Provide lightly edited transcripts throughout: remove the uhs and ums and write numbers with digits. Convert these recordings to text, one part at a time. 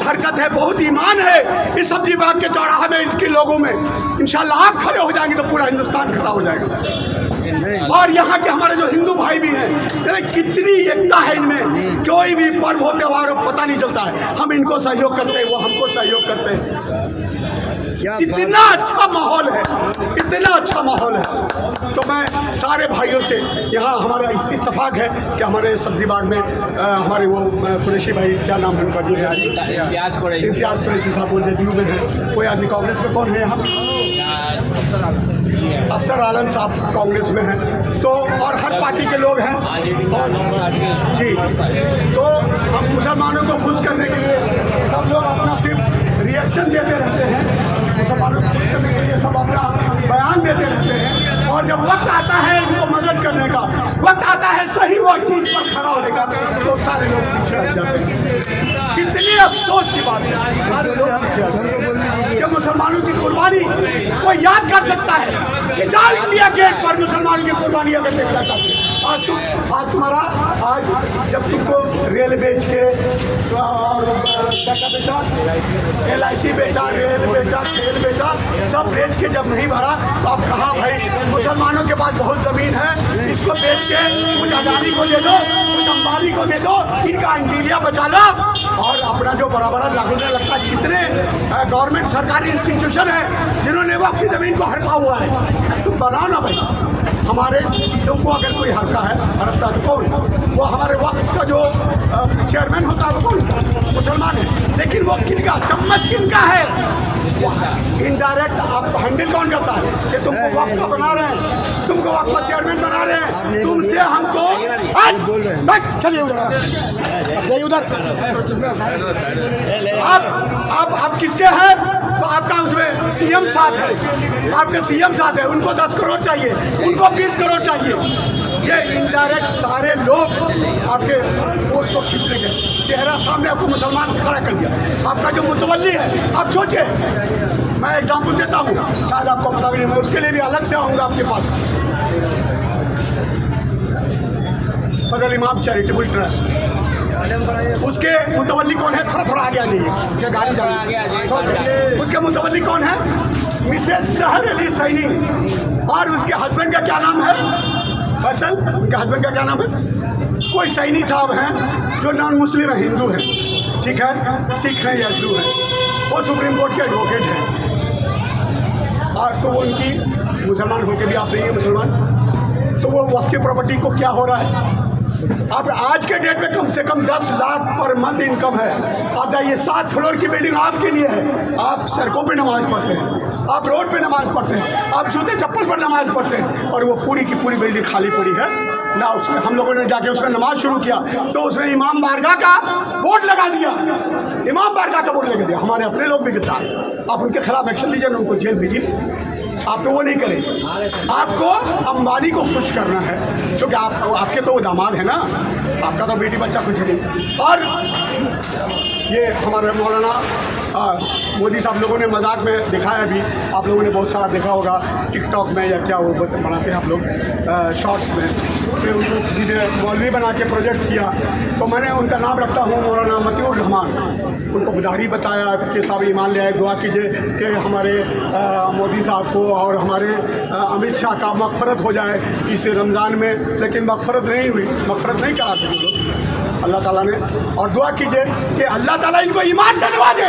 हरकत है, बहुत ईमान है इस सब्जी बाग के चौराहे में इनके लोगों में। इंशाल्लाह आप खड़े हो जाएंगे तो पूरा हिंदुस्तान खड़ा हो जाएगा। और यहाँ के हमारे जो हिंदू भाई भी हैं, कितनी एकता है इनमें, कोई भी पर्व हो त्यौहार हो पता नहीं चलता है। हम इनको सहयोग करते हैं, वो हमको सहयोग करते हैं। इतना अच्छा माहौल है, इतना अच्छा माहौल है। तो मैं सारे भाइयों से, यहाँ हमारा इत्तेफाक है कि हमारे सब्जी बाग में हमारे वो कुरैशी भाई, क्या नाम है उनका, इम्तियाज़ कुरैशी साहब वो जदयू में है। कोई आदमी कांग्रेस में कौन है यहाँ, अफसर आलम साहब कांग्रेस में हैं। तो और हर पार्टी के लोग हैं। और जी, तो हम मुसलमानों को खुश करने के लिए सब लोग अपना सिर्फ रिएक्शन देते रहते हैं, मुसलमानों को खुश करने के लिए सब अपना बयान देते रहते हैं। और जब वक्त आता है इनको मदद करने का, वक्त आता है सही वो चीज़ पर खड़ा होने का, तो सारे लोग पीछे हट जाते हैं। कितनी अफसोस की बात है, सारे लोग पीछे। जब मुसलमानों की कुर्बानी कोई याद कर सकता है कि जाओ इंडिया गेट पर मुसलमानों की कुर्बानी अगर देखना चाहते हैं। आज तुम्हारा जब तुमको रेल बेच के और क्या बेचा, LIC बेचा, रेल बेचा, तेल बेचा, सब बेच के जब नहीं भरा तो अब कहा भाई मुसलमानों के पास बहुत ज़मीन है, इसको बेच के कुछ अडानी को दे दो, कुछ अंबानी को दे दो, इनका इंटीरिया बचा लो और अपना जो बड़ा लागने लगता है। कितने गवर्नमेंट सरकारी इंस्टीट्यूशन है जिन्होंने वक्त की ज़मीन को हड़पा हुआ है। तुम बनाओ ना भाई, हमारे चीज़ों को अगर कोई हड़पता है तो कौन, वो हमारे वक्त का जो चेयरमैन होता है वो कौन, मुसलमान है। लेकिन वो किनका चम्मच किनका है, इनडायरेक्ट आप हैंडल कौन करता है कि तुमको वक्त का बना रहे हैं, तुमको वक्त का चेयरमैन बना रहे हैं, तुमसे हमको चलिए उधर उधर। आप किसके हैं, तो आपका उसमें CM साथ है, आपके CM साथ है, उनको 10 करोड़ चाहिए, उनको 20 करोड़ चाहिए। ये इनडायरेक्ट सारे लोग आपके पोस्ट को खींच लेंगे। चेहरा सामने आपको मुसलमान खड़ा कर दिया। आपका जो मुतवल्ली है, आप सोचिए, मैं एग्जाम्पल देता हूँ, शायद आपको पता भी नहीं, मैं उसके लिए भी अलग से आऊँगा आपके पास। फजल इमाम चैरिटेबल ट्रस्ट, उसके मुतवल्ली कौन है, थोड़ा आगे आ जाइए, क्या गाड़ी जा रही है। उसके मुतवल्ली कौन है, मिसेज सहर अली सैनी, और उसके हस्बैंड का क्या नाम है, फैसल, उनके हस्बैंड का क्या नाम है, कोई सैनी साहब हैं जो नॉन मुस्लिम है, हिंदू है, ठीक है, सिख हैं या हिंदू है, वो सुप्रीम कोर्ट के एडवोकेट हैं। और तो वो उनकी मुसलमान होकर भी आप नहीं है मुसलमान, तो वो वक्त की प्रॉपर्टी को क्या हो रहा है। अब आज के डेट में कम से कम 10 लाख पर मंथ इनकम है। आप जाइए, 7 फ्लोर की बिल्डिंग आपके लिए है, आप सड़कों पे नमाज पढ़ते हैं, आप रोड पे नमाज पढ़ते हैं, आप जूते चप्पल पर नमाज पढ़ते हैं, और वो पूरी की पूरी बिल्डिंग खाली पड़ी है ना। उसमें हम लोगों ने जाके उसमें नमाज शुरू किया तो उसमें इमाम बारगाह का बोर्ड लगा दिया, इमाम बारगाह का बोर्ड लगा दिया। हमारे अपने लोग भी गिरफ्तार, आप उनके खिलाफ एक्शन लीजिए, उनको जेल भेजिए। आप तो वो नहीं करेंगे, आपको अंबानी को खुश करना है, क्योंकि आपके तो वो दामाद है ना, आपका तो बेटी बच्चा कुछ नहीं। और ये हमारे मौलाना मोदी साहब लोगों ने मजाक में दिखाया भी, आप लोगों ने बहुत सारा देखा होगा टिकटॉक में या क्या वो बनाते हैं आप लोग शॉर्ट्स में, फिर उनको किसी ने मौलवी बना के प्रोजेक्ट किया, तो मैंने उनका नाम रखता हूँ मौलाना मतिउर रहमान। उनको बुधारी बताया कि साहब ईमान ले आए, दुआ कीजिए कि हमारे मोदी साहब को और हमारे अमित शाह का मग़फ़रत हो जाए इस रमज़ान में। लेकिन मग़फ़रत नहीं हुई, मग़फ़रत नहीं करा सके लोग अल्लाह ताला ने। और दुआ कीजिए कि अल्लाह ताला इनको ईमान दिलवा दे,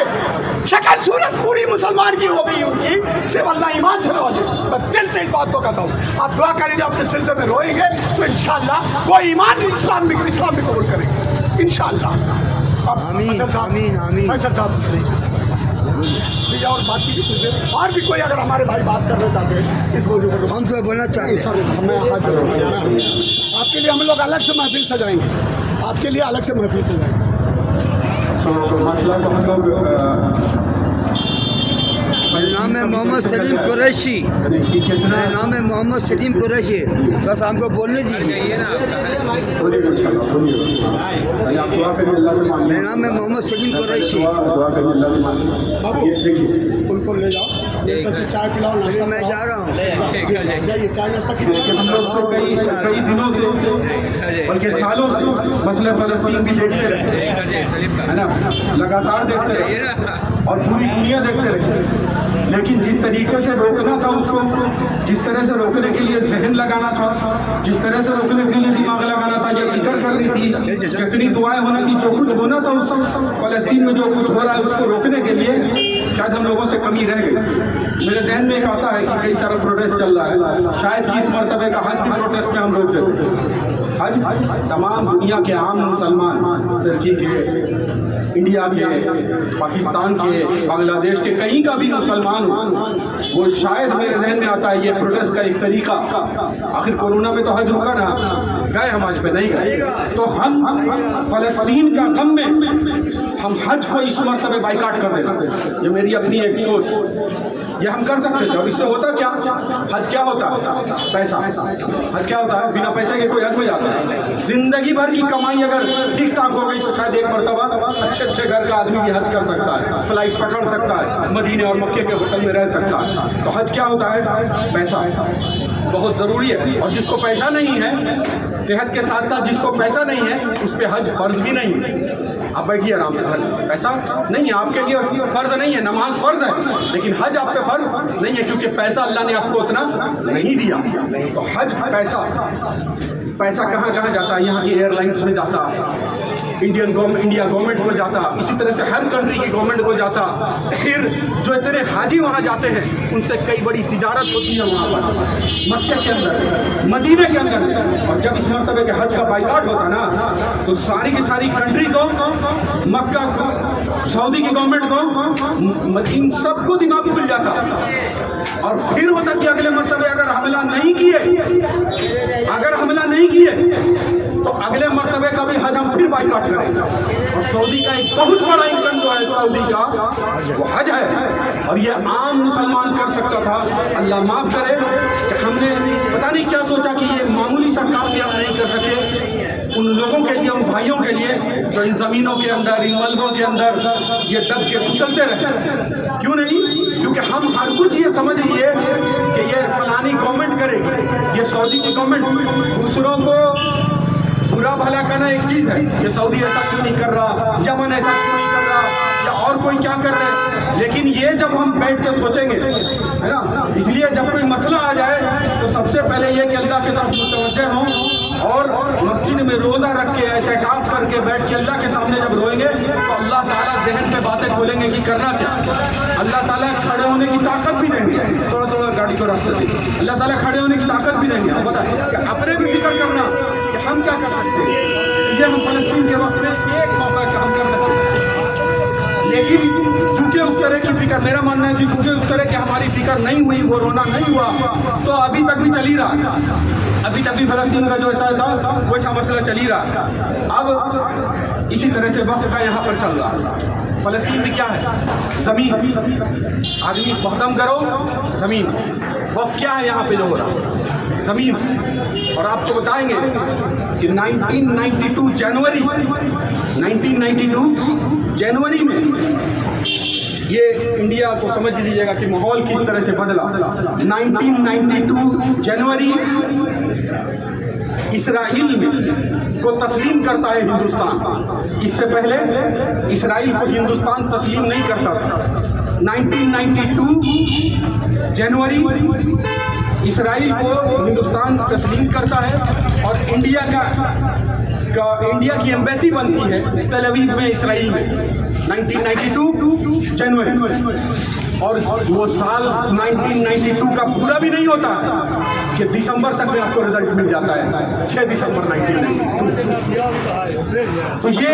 शक्ल सूरत पूरी मुसलमान की हो गई उनकी, सिर्फ अल्लाह ईमान दिलवा दे। मैं दिल से इस बात को कहता हूँ, आप दुआ करेंगे, अपने सिलसिले में रोएंगे तो इंशाअल्लाह वो ईमान इस्लाम में कबूल करेंगे इंशाअल्लाह। आमीन आमीन आमीन। फैसल साहब भैया और बात की, और भी कोई अगर हमारे भाई बात करना चाहते हैं इस मौजूद पर, हम तो बोलना चाहिए सर, मैं आपके लिए हम लोग अलग से महफिल सजाएंगे, आपके लिए अलग से महफिल सजाएंगे। तो मसला को हम लोग मेरा नाम है मोहम्मद सलीम कुरैशी। मेरा नाम है मोहम्मद सलीम कुरैशी। बस हमको बोलने दीजिए। मेरा नाम है मोहम्मद सलीम कुरैशी। बाबू उनको ले जाओ, चाय पिलाओ, नाश्ता मैं जा रहा हूँ। जाइए, चाय नाश्ता हम लोग तो कई दिनों से बल्कि सालों से मसले फ़लस्तीन भी देखते रहे, है ना, लगातार देखते रहे और पूरी दुनिया देखते रहे। लेकिन जिस तरीके से रोकना था उसको, जिस तरह से रोकने के लिए जहन लगाना था, जिस तरह से रोकने के लिए दिमाग लगाना था, ये फिक्र करनी थी, जितनी दुआएं होनी थी, जो कुछ होना था उस फ़लस्तीन में जो कुछ हो रहा है उसको रोकने के लिए शायद हम लोगों से कमी रह गई। मेरे ध्यान में एक आता है कि कई सारा प्रोटेस्ट चल रहा है, शायद कि इस मरतबे का हज की प्रोटेस्ट में हम रोक देते। हज तमाम दुनिया के आम मुसलमान, तुर्की के, इंडिया के, पाकिस्तान के, बांग्लादेश के, कहीं का भी मुसलमान हो, वो शायद मेरे जहन में आता है ये प्रोटेस्ट का एक तरीका। आखिर कोरोना में तो हज रुका ना, गए हम हज पे नहीं गए, तो हम फ़लस्तीन का गम में हम हज को इस मरतबे बाइकाट कर देते। ये मेरी अपनी एक सोच, ये हम कर सकते थे। और इससे होता क्या, हज क्या होता है, पैसा। हज क्या होता है, बिना पैसे के कोई हज में जाता है। जिंदगी भर की कमाई अगर ठीक ठाक हो गई तो शायद एक मरतबा अच्छे अच्छे घर का आदमी भी हज कर सकता है, फ्लाइट पकड़ सकता है, मदीने और मक्के के होटल में रह सकता है। तो हज क्या होता है, पैसा बहुत ज़रूरी है। और जिसको पैसा नहीं है, सेहत के साथ साथ जिसको पैसा नहीं है उस पर हज फ़र्ज भी नहीं है। आप बैठिए आराम से, हज पैसा नहीं है आपके लिए, फ़र्ज नहीं है। नमाज फ़र्ज है लेकिन हज आप पे फ़र्ज नहीं है, क्योंकि पैसा अल्लाह ने आपको उतना नहीं दिया। तो हज पैसा कहाँ कहाँ जाता है, यहाँ की एयरलाइंस में जाता है, इंडिया गवर्नमेंट को जाता, इसी तरह से हर कंट्री की गवर्नमेंट को जाता। फिर जो इतने हाजी वहाँ जाते हैं उनसे कई बड़ी तिजारत होती है वहाँ पर, मक्के के अंदर, मदीने के अंदर। और जब इस मरतबे के हज का बाइकाट होता ना, तो सारी की सारी कंट्री को, मक्का को, सऊदी की गवर्नमेंट को, इन सबको दिमाग खुल जाता। और फिर होता कि अगले मरतबे अगर हमला नहीं किए तो अगले मरतबे का भी हज हम फिर बाइकाट करेंगे। और सऊदी का एक बहुत बड़ा इनकम जो है सऊदी का वो हज है, और ये आम मुसलमान कर सकता था। अल्लाह माफ़ करे कि हमने पता नहीं क्या सोचा कि ये मामूली सा काम भी हम नहीं कर सके उन लोगों के लिए, उन भाइयों के लिए जो इन ज़मीनों के अंदर, इन मलकों के अंदर ये दब के कुचलते रहे। क्यों नहीं? क्योंकि हम हर कुछ ये समझ लिए कि ये फलानी गवर्नमेंट करेगी, ये सऊदी की गवर्नमेंट। दूसरों को बुरा भला कहना एक चीज़ है, ये सऊदी ऐसा क्यों नहीं कर रहा, यमन ऐसा क्यों नहीं कर रहा, या और कोई क्या कर रहे हैं। लेकिन ये जब हम बैठ के सोचेंगे, है ना, इसलिए जब कोई मसला आ जाए तो सबसे पहले ये कि अल्लाह की तरफ मुतवज्जे हों और मस्जिद में रोज़ा रख के एहतिकाफ करके बैठ के अल्लाह के सामने जब रोएंगे तो अल्लाह ताला जहन में बातें खोलेंगे कि करना क्या। अल्लाह ताला खड़े होने की ताकत भी देंगे, थोड़ा थोड़ा गाड़ी को रास्ते से अल्लाह ताला खड़े होने की ताकत भी देंगे। अब बता कि अपने भी फिक्र करना कि हम क्या कर सकते हैं। ये हम फ़लस्तीन के वक्त में एक मौका का हम कर सकते हैं, लेकिन चूँकि उस तरह की फिक्र, मेरा मानना है कि चूँकि उस तरह की हमारी फिक्र नहीं हुई, वो रोना नहीं हुआ, तो अभी तक भी चल ही रहा है। अभी तक भी फ़लस्तीन का जो ऐसा था वैसा मसला चल ही रहा है। अब इसी तरह से वक्त का यहाँ पर चल रहा है। फ़लस्तीन में क्या है, ज़मीन। आदमी ख़त्म करो ज़मीन, वक्त क्या है यहाँ पे जो हो रहा है, ज़मीन। और आपको बताएंगे कि 1992 जनवरी में ये इंडिया को समझ लीजिएगा कि माहौल किस तरह से बदला। 1992 जनवरी इसराइल को तस्लीम करता है हिंदुस्तान। इससे पहले इसराइल को हिंदुस्तान तस्लीम नहीं करता था। 1992 जनवरी इसराइल को हिंदुस्तान तस्लीम करता है और इंडिया की एम्बेसी बनती है तेल अवीव में, इसराइल में, 1992 जनवरी। और वो साल 1992 का पूरा भी नहीं होता कि दिसंबर तक में आपको रिजल्ट मिल जाता है, 6 दिसंबर 1992। तो ये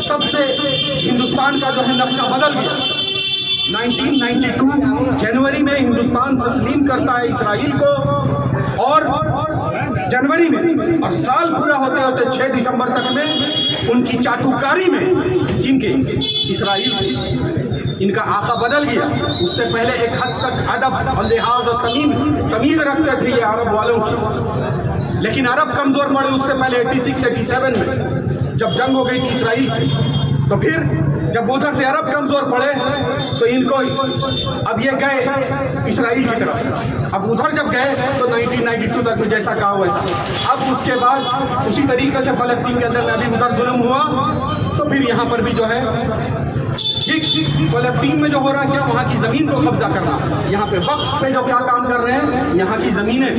तब से हिंदुस्तान का जो है नक्शा बदल गया। 1992 जनवरी में हिंदुस्तान तस्लीम करता है इसराइल को, और जनवरी में, और साल पूरा होते होते 6 दिसंबर तक में उनकी चाटुकारी में, जिनके इसराइल इनका आका बदल गया। उससे पहले एक हद तक अदब और लिहाज और तमीज़ रखते थे ये अरब वालों की, लेकिन अरब कमज़ोर पड़े उससे पहले 86-87 में जब जंग हो गई थी इसराइल से। तो फिर जब उधर से अरब कमज़ोर पड़े तो इनको अब ये गए इसराइल की तरफ। अब उधर जब गए तो 1992 तक में जैसा कहा वैसा। अब उसके बाद उसी तरीके से फ़लस्तीन के अंदर में अभी उधर जुल्म हुआ, तो फिर यहाँ पर भी जो है ठीक फ़लस्तीन में जो हो रहा है क्या, वहाँ की ज़मीन को कब्जा करना। यहाँ पे वक्त पे जो क्या काम कर रहे हैं, यहाँ की ज़मीनें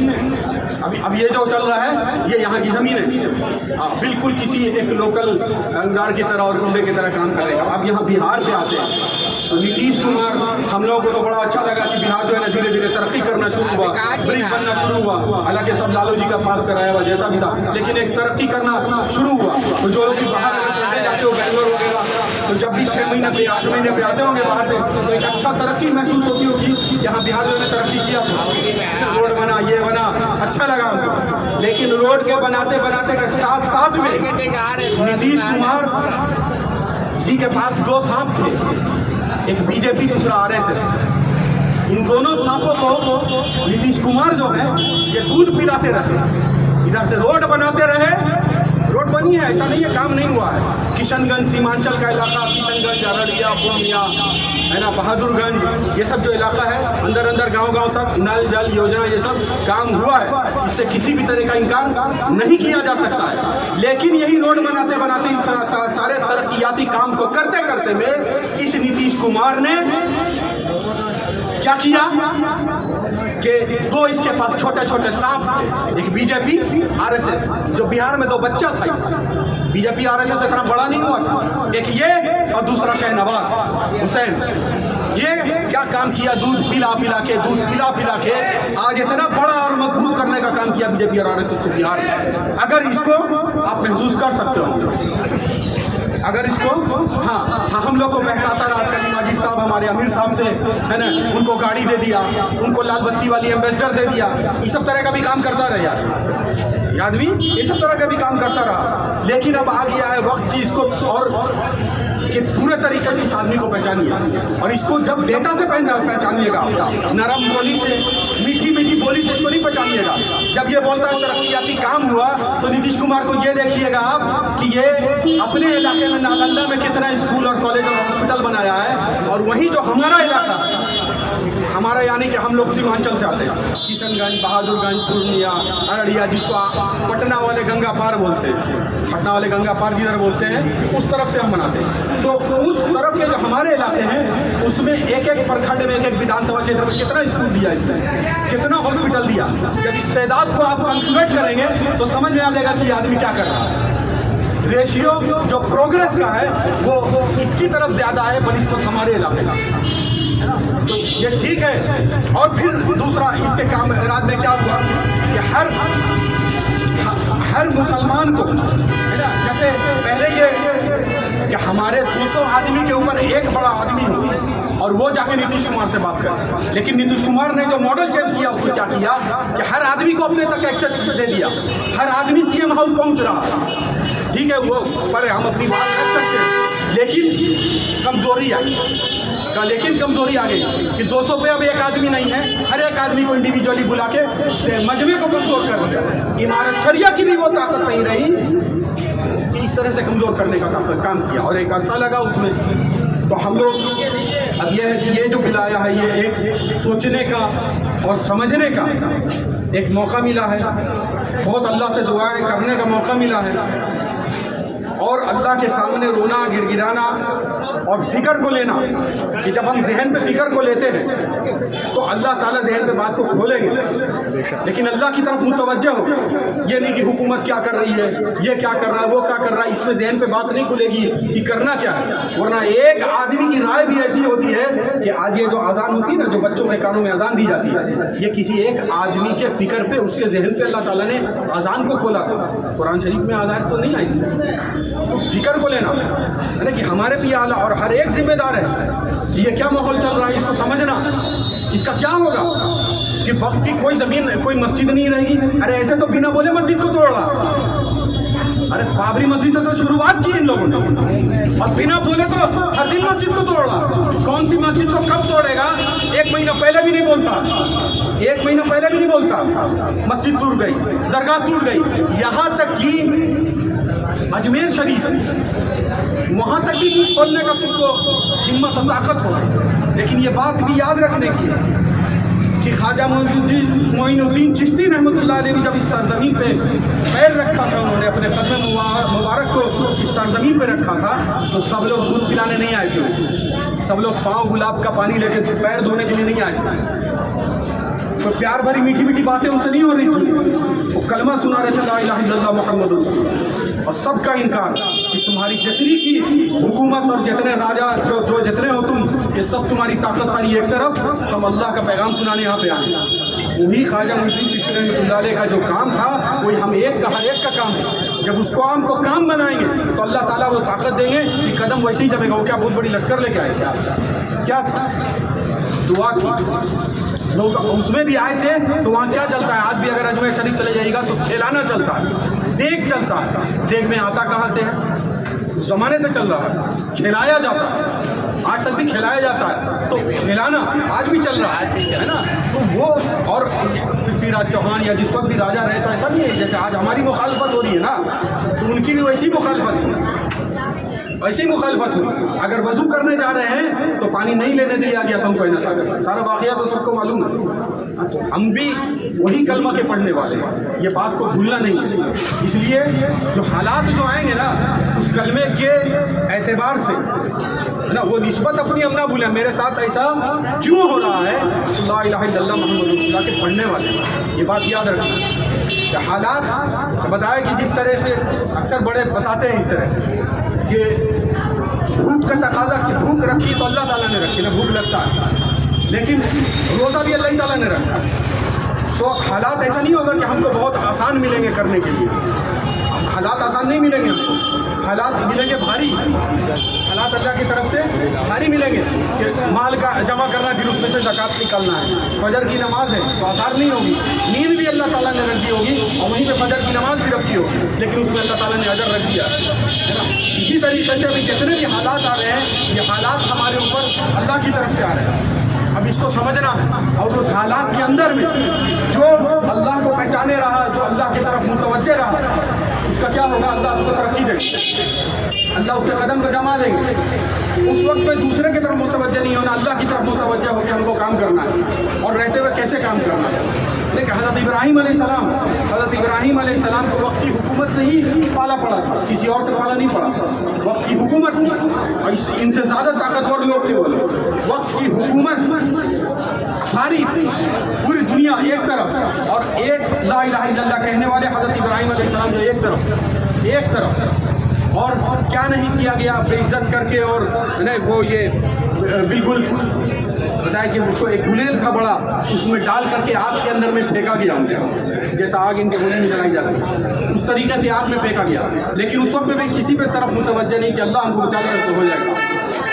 अब ये जो चल रहा है ये यहाँ की ज़मीन है। बिल्कुल किसी एक लोकल रंगदार की तरह और कुंबे की तरह काम करेगा। अब यहाँ बिहार पे आते हैं तो नीतीश कुमार, हम लोगों को तो बड़ा अच्छा लगा कि बिहार जो है ना धीरे धीरे तरक्की करना शुरू हुआ, ब्रिज बनना शुरू हुआ। हालांकि सब लालू जी का पास कराया हुआ जैसा भी था, लेकिन एक तरक्की करना शुरू हुआ। तो जो लोग बाहर अगर पढ़ने जाते हो बैंगलोर वगैरह, तो जब भी 6 महीने पे 8 महीने पे आते होंगे बाहर से, तो एक अच्छा तरक्की महसूस होती होगी। यहाँ बिहार जो है तरक्की किया था, रोड बना, ये बना, अच्छा लगा हमको। लेकिन रोड के बनाते बनाते के साथ साथ में नीतीश कुमार जी के पास 2 सांप थे, एक बीजेपी दूसरा आरएसएस। इन दोनों सांपों को नीतीश कुमार जो है ये दूध पिलाते रहे, इधर से रोड बनाते रहे। रोड बनी है, ऐसा नहीं है काम नहीं हुआ है। किशनगंज सीमांचल का इलाका, किशनगंज, अररिया, पूर्णिया है ना, बहादुरगंज, ये सब जो इलाका है अंदर अंदर गांव-गांव तक नल जल योजना ये सब काम हुआ है। इससे किसी भी तरह का इनकार नहीं किया जा सकता है। लेकिन यही रोड बनाते बनाते इन सारे तरक्याती काम को करते करते में इस नीतीश कुमार ने क्या किया कि 2 इसके पास छोटे छोटे सांप थे, एक बीजेपी आरएसएस, जो बिहार में 2 बच्चा था इसका, बीजेपी आरएसएस इतना बड़ा नहीं हुआ था, एक ये और दूसरा शहनवाज हुसैन। ये क्या काम किया, दूध पिला पिला के आज इतना बड़ा और मजबूत करने का काम किया बीजेपी और आरएसएस को बिहार में। अगर इसको आप महसूस कर सकते हो, अगर इसको हाँ हम लोग को बहकाता रहा। कलीम माजिद साहब हमारे अमीर साहब थे, है ना, उनको गाड़ी दे दिया, उनको लाल बत्ती वाली एम्बेसडर दे दिया, ये सब तरह का भी काम करता रहा यार आदमी, ये सब तरह का भी काम करता रहा। लेकिन अब आ गया है वक्त कि इसको और कि पूरे तरीके से इस आदमी को पहचानिए, और इसको जब डेटा से पहचानिएगा, नरम बोली से, मीठी मीठी बोली से इसको नहीं पहचानिएगा। जब ये बोलता है तरक्याती काम हुआ, तो नीतीश कुमार को ये देखिएगा आप कि ये अपने इलाके में नालंदा में कितना स्कूल और कॉलेज और हॉस्पिटल बनाया है, और वहीं जो हमारा इलाका हमारा यानी कि हम लोग सीमांचल से आते हैं, किशनगंज, बहादुरगंज, पूर्णिया, अररिया, जिसको पटना वाले गंगा पार बोलते हैं, पटना वाले गंगा पार जिधर बोलते हैं, उस तरफ से हम बनाते हैं। तो उस तरफ के जो हमारे इलाके हैं उसमें एक एक प्रखंड में, एक एक विधानसभा क्षेत्र में कितना स्कूल दिया इसने, कितना हॉस्पिटल दिया। जब इस तादाद को आप कैलकुलेट करेंगे तो समझ में आ जाएगा कि आदमी क्या कर रहा है। रेशियो जो प्रोग्रेस का है वो इसकी तरफ ज़्यादा है बनिस्बत हमारे इलाके का, तो ये ठीक है। और फिर दूसरा इसके काम राज में क्या हुआ कि हर मुसलमान को, है ना, जैसे पहले कि हमारे 200 आदमी के ऊपर एक बड़ा आदमी हो और वो जाके नीतीश कुमार से बात करे। लेकिन नीतीश कुमार ने जो मॉडल चेंज किया उसको क्या किया कि हर आदमी को अपने तक एक्सेस दे दिया, हर आदमी सीएम हाउस पहुंच रहा। ठीक है, वो पर हम अपनी बात रख सकते हैं, लेकिन कमजोरी आई आ गई कि 200 पे अब एक आदमी नहीं है, हर एक आदमी को इंडिविजुअली बुला के मजमे को कमजोर कर दिया। इमारत शरिया की भी वो ताकत नहीं रही, इस तरह से कमजोर करने का काम किया और एक अरसा लगा उसमें। तो हम लोग अब यह है कि ये जो मिलाया है ये एक सोचने का और समझने का एक मौका मिला है, बहुत अल्लाह से दुआएं करने का मौका मिला है, और अल्लाह के सामने रोना, गिड़गिड़ाना और फिक्र को लेना कि जब हम जहन पे फिक्र को लेते हैं तो अल्लाह ताला जहन पे बात को खोलेंगे, लेकिन अल्लाह की तरफ मुतवज्जह हो। ये नहीं कि हुकूमत क्या कर रही है, ये क्या कर रहा है, वो क्या कर रहा है, इसमें जहन पे बात नहीं खुलेगी कि करना क्या है। वरना एक आदमी की राय भी ऐसी होती है कि आज ये जो अजान होती है ना, जो बच्चों के कानों में अजान दी जाती है, ये किसी एक आदमी के फिक्र पे, उसके जहन पे अल्लाह ताला ने अजान को खोला था। कुरान शरीफ में आजाद तो नहीं आई थी, तो फिक्र को लेना है ना कि हमारे भी आला और हर एक जिम्मेदार है कि ये क्या माहौल चल रहा है, इसको समझना, इसका क्या होगा कि वक्त की कोई ज़मीन, कोई मस्जिद नहीं रहेगी। अरे ऐसे तो बिना बोले मस्जिद को तोड़ रहा, अरे बाबरी मस्जिद तो शुरुआत की इन लोगों ने, और बिना बोले तो हर दिन मस्जिद को तोड़ रहा। कौन सी बोलता, 1 महीना पहले भी नहीं बोलता। मस्जिद टूट गई, दरगाह टूट गई, यहाँ तक कि अजमेर शरीफ वहाँ तक भी बोलने का तुमको हिम्मत और ताकत हो। लेकिन ये बात भी याद रखने की है कि ख्वाजा मोइनुद्दीन चिश्ती रहमतुल्लाह अलैह जब इस सरजमीन पे पैर रखा था, उन्होंने अपने कदम मुबारक को इस सरजमीन पे रखा था, तो सब लोग दूध पिलाने नहीं आए थे, सब लोग पाँव गुलाब का पानी लेके पैर धोने के लिए नहीं आए थे। तो प्यार भरी मीठी मीठी बातें उनसे नहीं हो रही थी, वो कलमा सुना रहे थे ला इलाहा इल्लल्लाह मुहम्मद रसूलुल्लाह। और सबका इनकार कि तुम्हारी जितनी की हुकूमत और जितने राजा जो जितने हो तुम, ये सब तुम्हारी ताकत सारी एक तरफ, हम अल्लाह का पैगाम सुनाने यहाँ पे आए। वही ख्वाजा मोइनुद्दीन चिश्ती रहमतुल्लाह अलैह का जो काम था, वही हम एक का हर एक का काम है। जब उसको हम को काम बनाएंगे तो अल्लाह ताला वो ताकत देंगे कि कदम वैसे ही जमेगा। वो क्या बहुत बड़ी लश्कर लेके आए, क्या था? दुआ की। लोग उसमें भी आए थे, तो वहाँ क्या चलता है? आज भी अगर अजमेर शरीफ चले जाएगा तो खिलाना चलता है, देग चलता है। देग में आता कहाँ से है? उस ज़माने से चल रहा है, खिलाया जाता है, आज तक भी खिलाया जाता है। तो खिलाना आज भी चल रहा है ना। तो वो और पृथ्वीराज चौहान या जिस वक्त भी राजा रहे, तो ऐसा नहीं है जैसे आज हमारी मुखालफत हो रही है ना, तो उनकी भी वैसी मुखालफत है, ऐसी मुखालफत हुई। अगर वजू करने जा रहे हैं तो पानी नहीं लेने दिया गया तुमको इन सागर से, सारा वाक़या तो सबको मालूम है। तो हम भी वही कलमा के पढ़ने वाले हैं, ये बात को भूलना नहीं है। इसलिए जो हालात जो आएंगे ना, उस कलमे के एतबार से ना, वो निस्बत अपनी हम ना भूलें। मेरे साथ ऐसा क्यों हो रहा है? ला इलाहा इल्लल्लाह मुहम्मद रसूलुल्लाह के पढ़ने वाले, ये बात याद रखना। हालात बताया कि जिस तरह से अक्सर बड़े बताते हैं इस तरह कि भूख का तकाजा, कि भूख रखी तो अल्लाह ताला ने रखी ना, भूख लगता है, लेकिन रोज़ा भी अल्लाह ताला ने रखा। तो हालात ऐसा नहीं होगा कि हमको बहुत आसान मिलेंगे करने के लिए, हालात आसान नहीं मिलेंगे हमको, हालात मिलेंगे भारी। हालात अल्लाह की तरफ से भारी मिलेंगे कि माल का जमा करना, फिर उसमें से ज़कात निकालना है, फजर की नमाज है तो आसार नहीं होगी, नींद भी अल्लाह ताला ने रख दी होगी और वहीं पे फजर की नमाज भी रखी होगी, लेकिन उसमें अल्लाह ताला ने अजर रख दिया है ना। इसी तरीके से अभी जितने भी हालात आ रहे हैं, ये हालात हमारे ऊपर अल्लाह की तरफ से आ रहे हैं। अब इसको समझना है, और उस हालात के अंदर में जो अल्लाह को पहचाने रहा, जो अल्लाह की तरफ मुतवज्जे रहा, उसका क्या होगा? अल्लाह उसको तरक्की देंगे, अल्लाह उसके कदम को जमा देंगे। उस वक्त में दूसरे की तरफ मुतवज्जे नहीं होना, अल्लाह की तरफ मुतवज्जे होकर हमको काम करना है। और रहते हुए कैसे काम करना है? लेकिन हज़रत इब्राहीम अलैहिस्सलाम को वक्त की हुकूमत से ही पाला पड़ा था, किसी और से पाला नहीं पड़ा। वक्त की हुकूमत थी, और इनसे ज़्यादा ताकतवर लोग थे वो लोग। वक्त की हुकूमत सारी पूरी दुनिया एक तरफ, और एक ला इलाहा इल्लल्लाह कहने वाले हज़रत इब्राहीम अलैहिस्सलाम जो एक तरफ। और क्या नहीं किया गया बेइज्जत करके, और नहीं वो ये बिल्कुल बताया कि उसको एक गुलेल था बड़ा, उसमें डाल करके आग के अंदर में फेंका गया उनके, जैसा आग इनके गोली में जलाई जाती है उस तरीके से आग में फेंका गया। लेकिन उस वक्त में भी किसी पे तरफ मुतवज्जे नहीं कि अल्लाह हमको बचा ले तो हो जाएगा।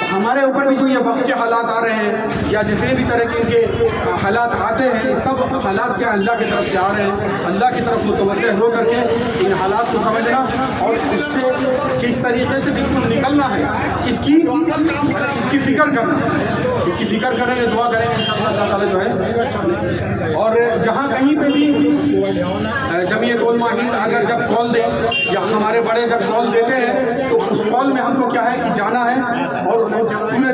हमारे ऊपर भी जो ये वक्त के हालात आ रहे हैं, या जितने भी तरह के इनके हालात आते हैं, सब हालात क्या अल्लाह की तरफ से आ रहे हैं। अल्लाह की तरफ मुतवज्जे हो करके इन हालात को समझना, और इससे किस तरीके से बिल्कुल निकलना है, इसकी फ़िक्र करना, इसकी फ़िक्र करेंगे, दुआ करेंगे इंशाअल्लाह ताला जो है। और जहाँ कहीं पे भी जमीयत उलमा हिंद अगर जब कॉल दे, या हमारे बड़े जब कॉल देते हैं, तो उस कॉल में हमको क्या है कि जाना है, और पूरे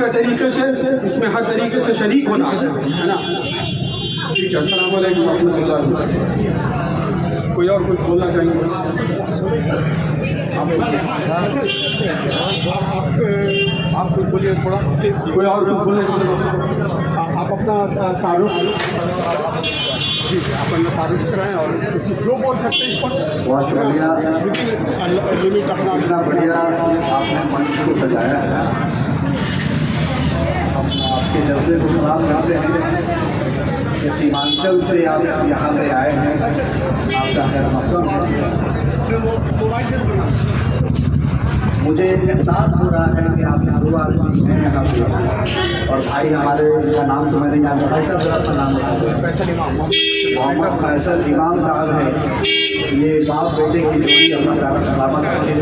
तरीके से उसमें हर तरीके से शरीक होना है ना। ठीक है, अस्सलाम वालेकुम रहमतुल्लाह। कोई और कुछ बोलना चाहेंगे? आप कुछ बोलिए थोड़ा, कोई और कुछ बोले? आप अपना तारुफ जी अपना तारुफ कराएं, और कुछ जो बोल सकते हैं इस पर। बहुत शुक्रिया, लिमिट अपना इतना बढ़िया आपने मंच को सजाया है। आपके जज्बे को सलाम करते हैं कि सीमांचल से आप यहाँ से आए हैं, आपका खैर मकसद है। मुझे एहसास हो रहा है कि आप दो आदमी हैं यहाँ पे, और भाई हमारे का नाम तो मैंने जानता, फैसल जरा सा नाम मोहम्मद फैसल इमाम साहब हैं। ये बाप बेटे की जोड़ी अल्लाह ताला सलामत रखे।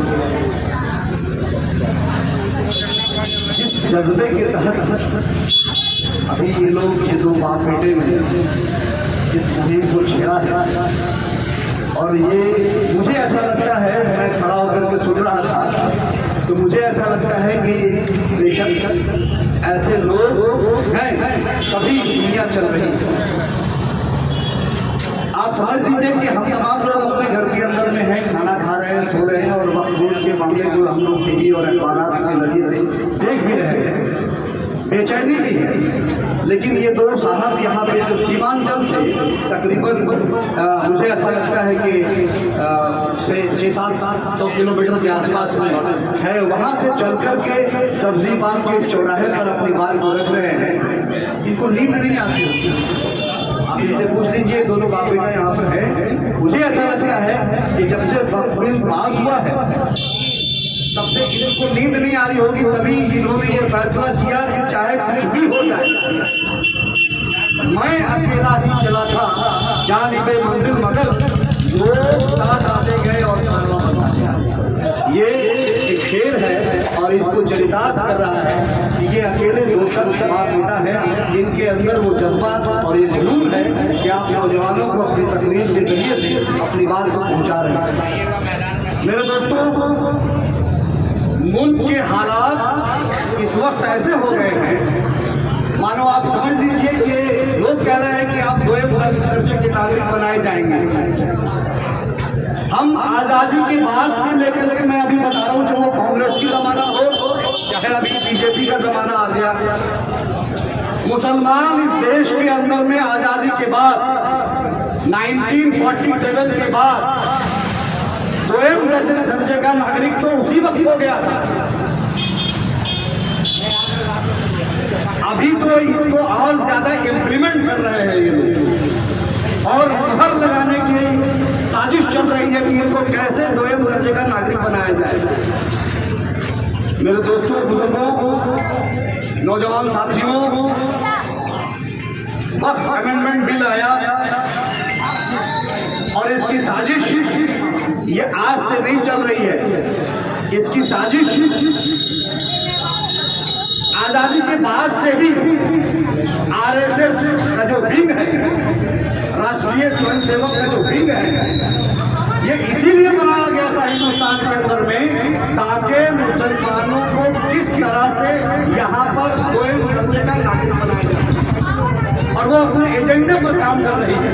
इस जज्बे के तहत अभी ये लोग ये दो बाप बेटे में इस मुहिम को छेड़ा है और ये मुझे ऐसा लगता है, मैं खड़ा होकर के सुन रहा था तो मुझे ऐसा लगता है कि बेशक ऐसे लोग हैं तभी दुनिया चल रही है। आप समझ लीजिए कि हम तमाम लोग अपने घर के अंदर में हैं, खाना खा रहे हैं, सो रहे हैं और वक्त के मामले को हम लोग टीवी और अखबार के नजरिए से देख भी रहे हैं, बेचैनी भी है। लेकिन ये दो साहब यहाँ पे जो सीमांचल से तकरीबन मुझे ऐसा लगता है कि 600-700 किलोमीटर के आसपास में है, वहाँ से चल कर के सब्जी बाग के चौराहे पर अपनी बात को रख रहे हैं। इनको नींद नहीं आती। आप इनसे पूछ लीजिए, दोनों बाप बेटा यहाँ पर है। मुझे ऐसा लगता है कि जब से बिल पास हुआ है तब से इनको नींद नहीं आ रही होगी, तभी इन्होंने ये फैसला किया कि चाहे कुछ भी हो जाए मैं अकेला ही चला था जानिबे मंजिल मगर लोग साथ आते गए और खाना बना दिया। ये एक शेर है और इसको चरितार्थ कर रहा है कि ये अकेले दो शख्स बाप बेटा है, इनके अंदर वो जज्बात और ये जुनून है कि आप नौजवानों को अपनी तकलीफ के जरिए से अपनी बात को पहुंचा रहे हैं। मेरे दोस्तों, मुल्क के हालात इस वक्त ऐसे हो गए हैं मानो आप समझ लीजिए कि लोग कह रहे हैं कि आप दोयम दर्जे के नागरिक बनाए जाएंगे। हम आज़ादी के बाद से लेकर के मैं अभी बता रहा हूँ, जो वो कांग्रेस की ज़माना हो चाहे अभी बीजेपी का ज़माना आ गया, मुसलमान इस देश के अंदर में आज़ादी के बाद 1947 के बाद दोयम दर्जे का नागरिक तो उसी वक्त हो गया था। अभी तो इसको और ज्यादा इम्प्लीमेंट कर रहे हैं ये लोग और मुहर लगाने की साजिश चल रही है कि इनको कैसे दोयम दर्जे का नागरिक बनाया जाए। मेरे दोस्तों, बुजुर्गों, नौजवान साथियों, वक्त अमेंडमेंट बिल आया और इसकी साजिश ये आज से नहीं चल रही है। इसकी साजिश आजादी के बाद से ही आरएसएस का जो विंग है, राष्ट्रीय स्वयंसेवक का जो विंग है, ये इसीलिए बनाया गया था हिंदुस्तान के अंदर में ताकि मुसलमानों को किस तरह से यहाँ पर दोयम दर्जे का नागरिक बनाया जाए और वो अपने एजेंडे पर काम कर रही है।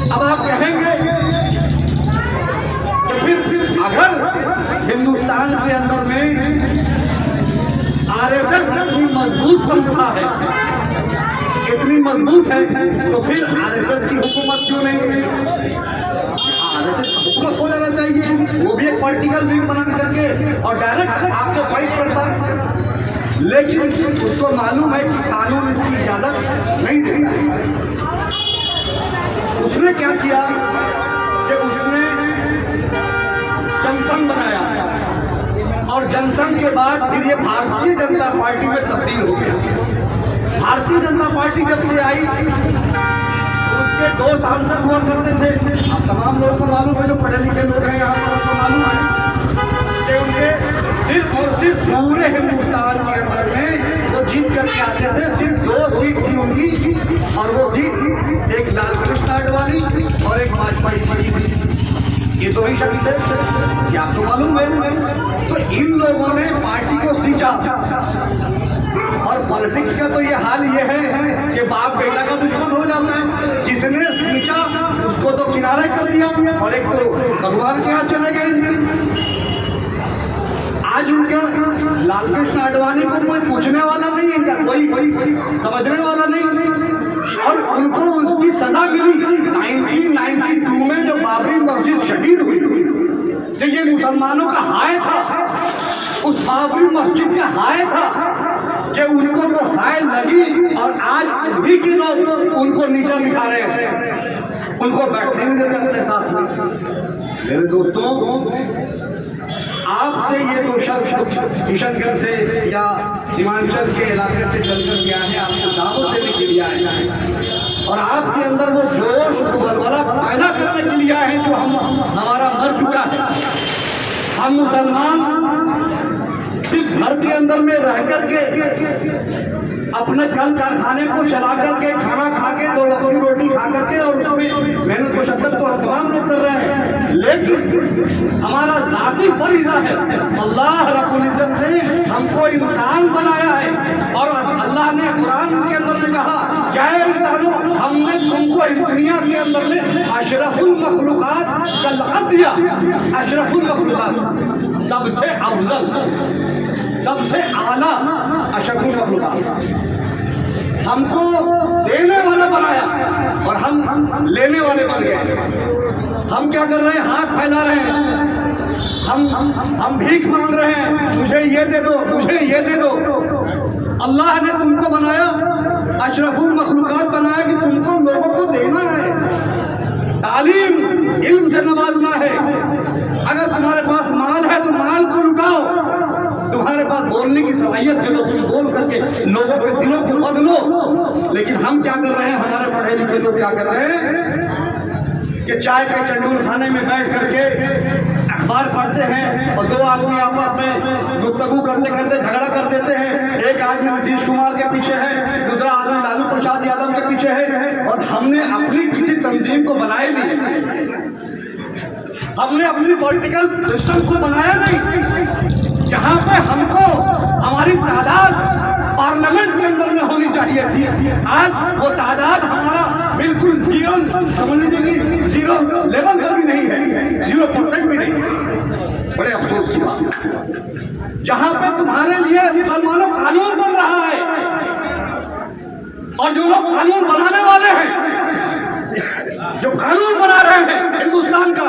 अब आप कहेंगे तो फिर अगर हिंदुस्तान के अंदर में आरएसएस इतनी मजबूत संस्था है, इतनी मजबूत है, तो फिर आरएसएस की हुकूमत क्यों नहीं? आरएसएस की हुकूमत हो जाना चाहिए, वो भी एक पॉलिटिकल विंग बना करके और डायरेक्ट आपको फाइट करता है। लेकिन उसको मालूम है कि कानून इसकी इजाजत नहीं देता। उसने क्या किया कि उसने जनसंघ बनाया और जनसंघ के बाद फिर ये भारतीय जनता पार्टी में तब्दील हो गया। भारतीय जनता पार्टी जब से आई उसके 2 सांसद हुआ करते थे। आप तमाम लोगों को मालूम है, जो पढ़े लिखे लोग हैं यहाँ पर, उनको मालूम है कि उनके सिर्फ और सिर्फ पूरे हिंदुस्तान के अंदर में वो जीत करके आते थे। सिर्फ 2 सीट थी उनकी और वो सीट एक लाल कृष्ण आडवाणी और एक वाजपेयी जी थी। ये तो ही शख्स थे, क्या आपको मालूम है? तो इन लोगों ने पार्टी को सींचा और पॉलिटिक्स का तो ये हाल ये है कि बाप बेटा का दुश्मन हो जाता है। जिसने सींचा उसको तो किनारे कर दिया और एक तो भगवान के यहाँ चले गए। आज उनका लाल कृष्ण आडवाणी को कोई पूछने वाला नहीं है, क्या कोई समझने वाला नहीं, और उनको उसकी सजा मिली 1992 में जो बाबरी मस्जिद शहीद हुई। जो ये मुसलमानों का हाय था, उस बाबरी मस्जिद का हाय था कि उनको वो हाय लगी और आज भी के लोग उनको नीचा दिखा रहे हैं, उनको बैठने नहीं देते अपने साथ में। मेरे दोस्तों, आपसे ये 2 शख्स किशनगढ़ से या सीमांचल के इलाके से चलकर के आए हैं, आपको दावत देने के लिए आए हैं और आपके अंदर वो जोश बलबला पैदा करने के लिए आए हैं जो हमारा मर चुका है। हम मुसलमान सिर्फ घर के अंदर में रह करके अपने कल कारखाने को चला करके खाना खा के 2 वक्त की रोटी खा करके और उसमें मेहनत मुशक्कत तो हम तमाम लोग कर रहे हैं, लेकिन हमारा जाती फरीज़ा है, अल्लाह रब्बुल इज्जत ने हमको इंसान बनाया है और अल्लाह ने कुरान के अंदर में कहा, क्या है इंसानों, हमने तुमको इस दुनिया के अंदर में अशरफुल मखलूकात का लक़ब दिया। अशरफुल मखलूकात, सबसे अफजल, सबसे आला अशरफुल मखलूकात, हमको देने वाला बनाया और हम लेने वाले बन गए। हम क्या कर रहे हैं, हाथ फैला रहे हैं, हम भीख मांग रहे हैं, मुझे ये दे दो, मुझे ये दे दो। अल्लाह ने तुमको बनाया, अशरफुल मखलूकात बनाया कि तुमको लोगों को देना है, तालीम इल्म से नवाजना है। अगर तुम्हारे पास माल है तो माल को लुटाओ, तुम्हारे पास बोलने की सलाहियत है तो तुम बोल करके लोगों के दिलों को बदलो। लेकिन हम क्या कर रहे हैं, हमारे पढ़े लिखे लोग क्या कर रहे हैं कि चाय के चंडूल खाने में बैठ करके अखबार पढ़ते हैं और 2 आदमी आपस में गुफ्तगू करते करते झगड़ा कर देते हैं। एक आदमी नीतीश कुमार के पीछे है, दूसरा आदमी लालू प्रसाद यादव के पीछे है, और हमने अपनी किसी तंजीम को बनाया नहीं, हमने अपनी पॉलिटिकल सिस्टम को बनाया नहीं, जहाँ पे हमको हमारी तादाद पार्लियामेंट के अंदर में होनी चाहिए थी। आज वो तादाद हमारा बिल्कुल जीरो, समझ लीजिए कि जीरो लेवल पर भी नहीं है, 0% भी नहीं है। बड़े अफसोस की बात, जहाँ पे तुम्हारे लिए मुसलमानों कानून बन रहा है और जो लोग कानून बनाने वाले हैं, जो कानून बना रहे हैं हिंदुस्तान का,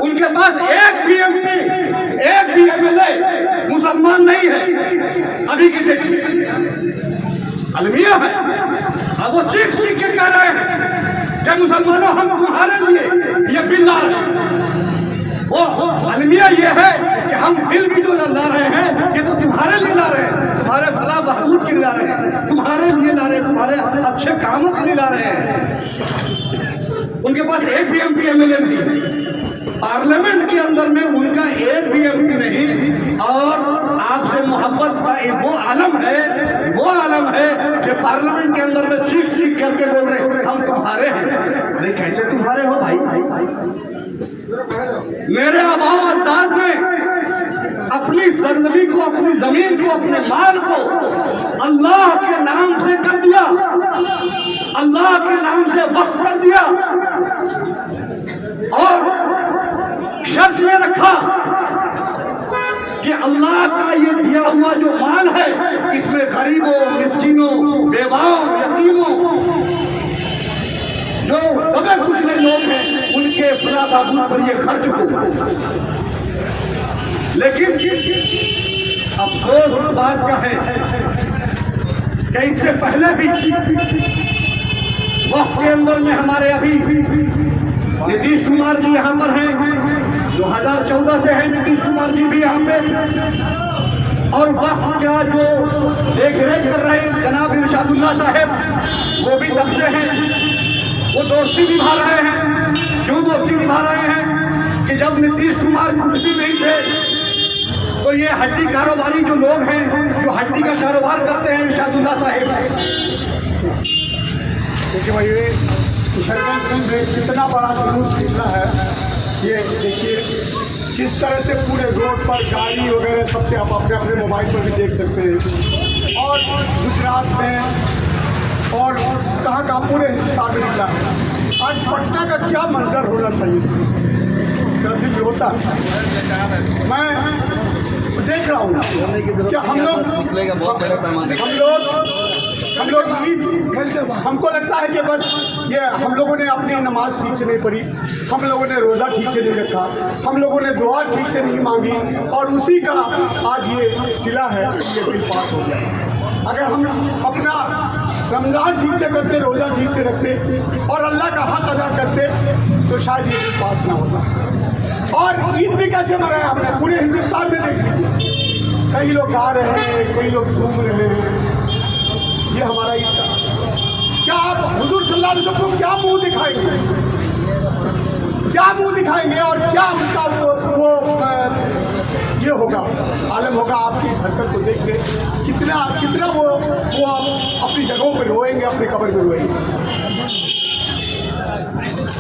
उनके पास एक भी MP, एक भी MLA मुसलमान नहीं है। अभी की डेट में अलमिया है, अब वो चीख चीख के कह रहे हैं कि मुसलमानों हम तुम्हारे लिए ये बिल ला रहे हैं। वो अलमिया ये है कि हम बिल भी जो ला रहे हैं ये तो तुम्हारे लिए ला रहे हैं, तुम्हारे भला बहबूद के लिए ला रहे हैं, तुम्हारे लिए ला रहे हैं, तुम्हारे अच्छे कामों के लिए ला रहे हैं। उनके पास एक भी MP MLA नहीं, पार्लियामेंट के अंदर में उनका एक भी MP नहीं, और आपसे मोहब्बत का वो आलम है, वो आलम है कि पार्लियामेंट के अंदर में चीख चीख करके बोल रहे हम तुम्हारे हैं। अरे कैसे तुम्हारे हो भाई? मेरे आबा अजदाद ने अपनी सरजमी को, अपनी जमीन को, अपने माल को अल्लाह के नाम से कर दिया, अल्लाह के नाम से वक्फ कर दिया, और शर्त ये रखा कि अल्लाह का ये दिया हुआ जो माल है इसमें गरीबों, मिस्कीनों, बेवाओं, यतीमों, जो दबे कुचले लोग हैं उनके फला बाबू पर ये खर्च हो। लेकिन अफसोस उस बात का है कि इससे पहले भी वक्त के अंदर में हमारे अभी नीतीश कुमार जी यहाँ पर हैं, 2014 से है नीतीश कुमार जी भी यहाँ पे, और वक्त का जो देख रेख कर रहे हैं जनाब इरशादुल्लाह साहब, वो भी तब से हैं। वो दोस्ती निभा रहे हैं। क्यों दोस्ती निभा रहे हैं कि जब नीतीश कुमार कुर्सी नहीं थे तो ये हड्डी कारोबारी जो लोग हैं, जो हड्डी का कारोबार करते हैं, इरशादुल्लाह साहब, देखिए भाई किशनगंज में कितना बड़ा जुलूस निकला है, ये देखिए किस तरह से पूरे रोड पर गाड़ी वगैरह सबसे आप अपने अपने मोबाइल पर भी देख सकते हैं। और गुजरात में और कहाँ पूरे हिंदुस्तान में निकला है। आज पटना का क्या मंजर होना चाहिए, क्या दिल होता है। मैं देख रहा हूँ क्या हम लोग ईद, हमको लगता है कि बस ये हम लोगों ने अपनी नमाज ठीक से नहीं पढ़ी, हम लोगों ने रोज़ा ठीक से नहीं रखा, हम लोगों ने दुआ ठीक से नहीं मांगी, और उसी का आज ये सिला है, ये बिल पास हो गया। अगर हम अपना रमज़ान ठीक से करते, रोज़ा ठीक से रखते और अल्लाह का हक अदा करते तो शायद ये बिल पास ना होता। और ईद भी कैसे मनाया हमने, पूरे हिंदुस्तान में देख लीजिए, कई लोग गा रहे हैं, कई लोग घूम रहे हैं, ये हमारा ईद का। क्या आप हुजूर सल्लल्लाहु अलैहि वसल्लम को क्या मुँह दिखाएंगे, क्या मुँह दिखाएंगे और क्या उनका वो ये होगा, आलम होगा आपकी इस हरकत को देख के कितना वो आप अपनी जगहों पर रोएंगे, अपनी कब्र में रोएंगे।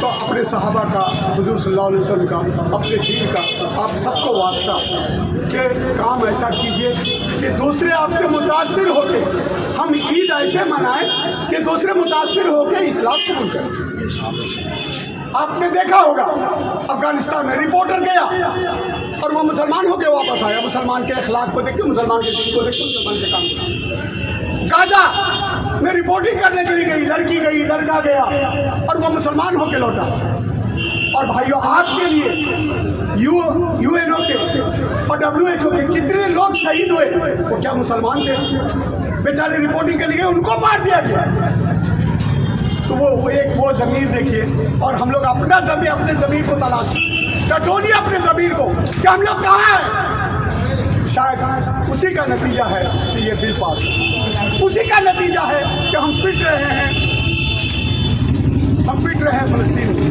तो अपने सहाबा का, हुजूर सल्लल्लाहु अलैहि वसल्लम का, अपने दीन का आप सबको वास्ता कि काम ऐसा कीजिए कि दूसरे आपसे मुतासिर होके हम ईद ऐसे मनाएं कि दूसरे मुतासिर होके इस्लाम कबूल करें। आपने देखा होगा अफगानिस्तान में रिपोर्टर गया और वो मुसलमान होके वापस आया, मुसलमान के अखलाक को देखते, मुसलमान के दीन को देखते, मुसलमान के काम को। गाजा में रिपोर्टिंग करने के लिए गई लड़की, गई लड़का गया और वो मुसलमान होके लौटा। और भाइयों आपके लिए यूएनओ के और WHO के कितने लोग शहीद हुए, वो क्या मुसलमान थे? बेचारे रिपोर्टिंग के लिए उनको मार दिया गया। तो वो ज़मीर देखिए, और हम लोग अपने ज़मीर को तलाश टटोलिए अपने ज़मीर को कि हम लोग कहाँ हैं। शायद उसी का नतीजा है कि ये बिल पास हो, उसी का नतीजा है कि हम पिट रहे हैं फ़लस्तीन में।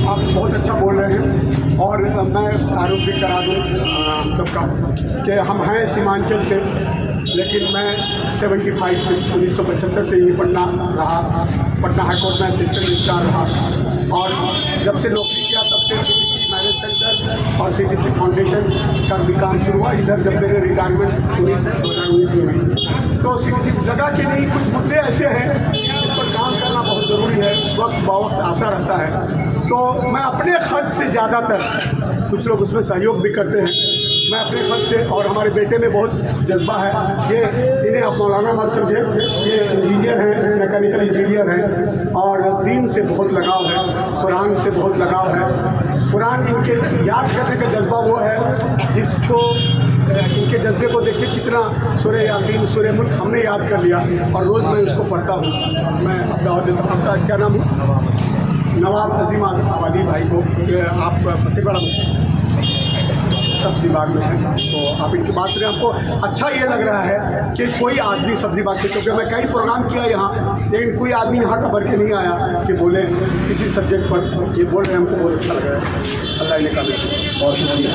आप बहुत अच्छा बोल रहे हैं और मैं तारुफ भी करा दूँ सबका कि हम हैं सीमांचल से, लेकिन मैं 75 से 1975 से ही पटना हाई कोर्ट में असिस्टेंट रजिस्ट्रार रहा और जब से नौकरी किया तब से CTC मैरिज सेंटर और CTC फाउंडेशन का भी काम शुरू हुआ। इधर जब मेरे रिटायरमेंट 2019 में हुई तो CTC लगा कि नहीं, कुछ मुद्दे ऐसे हैं जिस पर काम करना बहुत ज़रूरी है, वक्त बवक्त आता रहता है। तो मैं अपने खर्च से ज़्यादातर, कुछ लोग उसमें सहयोग भी करते हैं, मैं अपने खर्च से, और हमारे बेटे में बहुत जज्बा है, ये इन्हें आप मौलाना मत समझे, ये इंजीनियर हैं, मैकेनिकल इंजीनियर हैं और दीन से बहुत लगाव है, कुरान से बहुत लगाव है। कुरान इनके याद करने का जज्बा वो है जिसको, इनके जज्बे को देखिए कितना सूरह यासीन, सूरह मुल्क हमने याद कर लिया और रोज़ मैं उसको पढ़ता हूँ। मैं अपना देता हूँ, आपका क्या नाम है? नवाब अजीम आबादी भाई को, आप फतेहगढ़ सब्जी बाग में हैं, तो आप इनकी बात सुने, हमको अच्छा ये लग रहा है कि कोई आदमी सब्जी बाग से, क्योंकि मैं कई प्रोग्राम किया यहाँ, लेकिन कोई आदमी यहाँ का बढ़ के नहीं आया कि बोले किसी सब्जेक्ट पर ये बोल रहे हैं, हमको बहुत अच्छा लग रहा है। अल्लाह ने कहा बहुत शुक्रिया।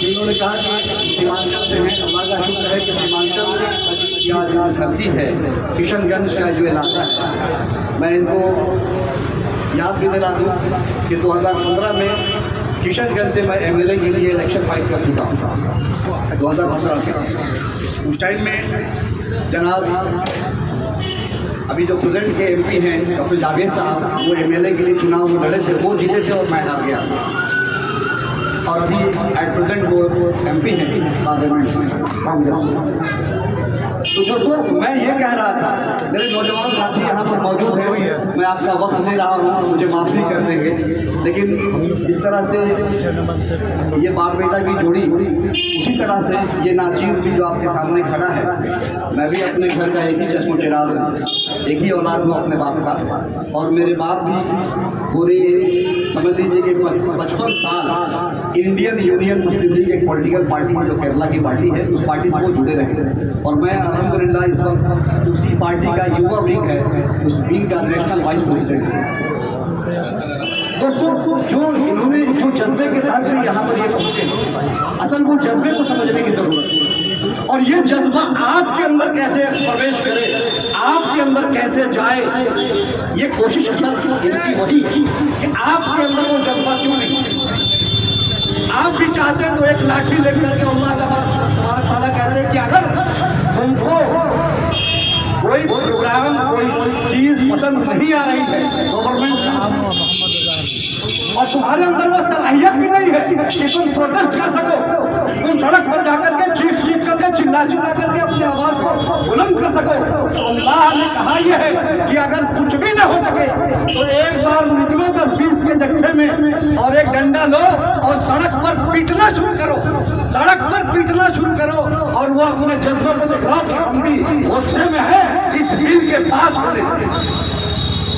इन्होंने कहा कि सीमांचल से हैं, अल्लाह का शुक्र है कि सीमांचल की आज धरती है, किशनगंज का जो इलाका है, मैं इनको याद भी दिला दूँ कि 2015 में किशनगंज से मैं MLA के लिए इलेक्शन फाइट कर चुका हूँ 2015 में। उस टाइम में जनाब अभी जो प्रेजेंट के MP हैं डॉक्टर जावेद साहब, वो MLA के लिए चुनाव में लड़े थे, वो जीते थे और मैं हार गया। और अभी एट प्रेजेंट वो MP हैं पार्लियामेंट में कांग्रेस से। तो मैं ये कह रहा था, मेरे नौजवान साथी यहाँ पर मौजूद हैं, मैं आपका वक्त ले रहा हूँ, मुझे माफ़ भी कर देंगे, लेकिन इस तरह से ये बाप बेटा की जोड़ी, उसी तरह से ये नाचीज़ भी जो आपके सामने खड़ा है, मैं भी अपने घर का एक ही चश्मो चिराग हूँ, एक ही औलाद हूँ अपने बाप का, और मेरे बाप भी पूरी समझ लीजिए कि 55 साल इंडियन यूनियन मुस्लिम लीग एक पॉलिटिकल पार्टी है जो केरला की पार्टी है, उस पार्टी से वो जुड़े रहे और मैं अल्हम्दुलिल्लाह इस वक्त उसी पार्टी का युवा विंग है, उस विंग का नेशनल वाइस प्रेसिडेंट है। दोस्तों, जो इन्होंने जो जज्बे के तहत भी यहाँ पर ये पहुँचे, असल वो जज्बे को समझने की ज़रूरत है और ये जज्बा आपके अंदर कैसे प्रवेश करे, आपके अंदर कैसे जाए, ये कोशिश असल इनकी वही है कि आपके अंदर वो जज्बा क्यों नहीं। आप भी चाहते हैं तो एक लाठी लेकर के अल्लाह ताला कहते हैं कि अगर तुमको कोई प्रोग्राम, कोई चीज पसंद नहीं आ रही है गवर्नमेंट और तुम्हारे अंदर वो सलाहियत भी नहीं है कि तुम प्रोटेस्ट कर सको, तुम सड़क पर जाकर के चीख करके चिल्ला करके अपनी आवाज को बुलंद कर सको, तो अल्लाह ने कहा यह है कि अगर कुछ भी न हो सके तो एक बार निकलो 10-20 के जत्थे में और एक डंडा लो और सड़क पर पीटना शुरू करो, सड़क पर पीटना शुरू करो और वो अपने जज्बे को दिखाओ कि हम भी गुस्से में है इस बिल के पास होने से।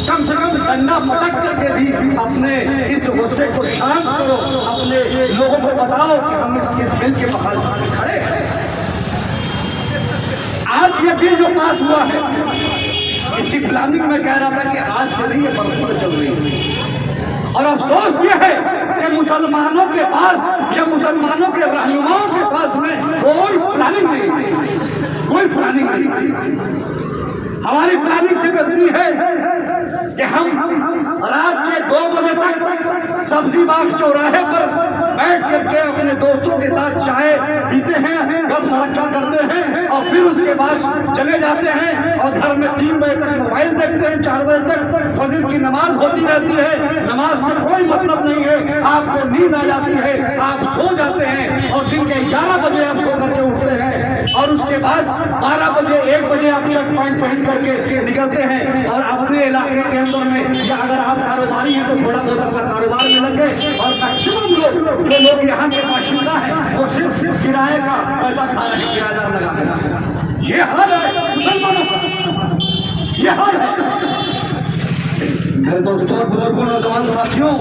कम से कम डंडा पटक करके भी अपने इस गुस्से को शांत करो, अपने लोगों को बताओ कि हम इस बिल के मुखालिफ में खड़े हैं। आज ये बिल जो पास हुआ है, इसकी प्लानिंग में कह रहा था कि आज से नहीं, ये बरसों से चल रही है और अफसोस ये है कि कि मुसलमानों के पास या मुसलमानों के रहनुमाओं के पास में कोई प्लानिंग नहीं, कोई प्लानिंग नहीं। हमारी प्लानिंग सिर्फ इतनी है कि हम रात के 2 बजे तक सब्जी बाग चौराहे पर बैठ करके अपने दोस्तों के साथ चाय पीते हैं, गप सड़का करते हैं और फिर उसके बाद चले जाते हैं और घर में 3 बजे तक मोबाइल देखते हैं, 4 बजे तक फजर की नमाज होती रहती है। नमाज से कोई मतलब नहीं है, आपको नींद आ जाती है, आप सो जाते हैं और दिन के 11 बजे आप सो करके उठते हैं और उसके बाद 12 बजे 1 बजे आप चेक पॉइंट पहन करके निकलते हैं और अपने इलाके के अंदर में, या अगर आप कारोबारी हैं तो थोड़ा बहुत अपना कारोबार में लग गए। और मैक्सिमम लोग जो लोग यहाँ के बाशिंदा हैं वो सिर्फ किराए का पैसा खा रहे हैं, किराएदार लगा कर। ये हाल है मुसलमानों का, ये हाल है। मेरे दोस्तों, बुजुर्गों, नौजवान साथियों,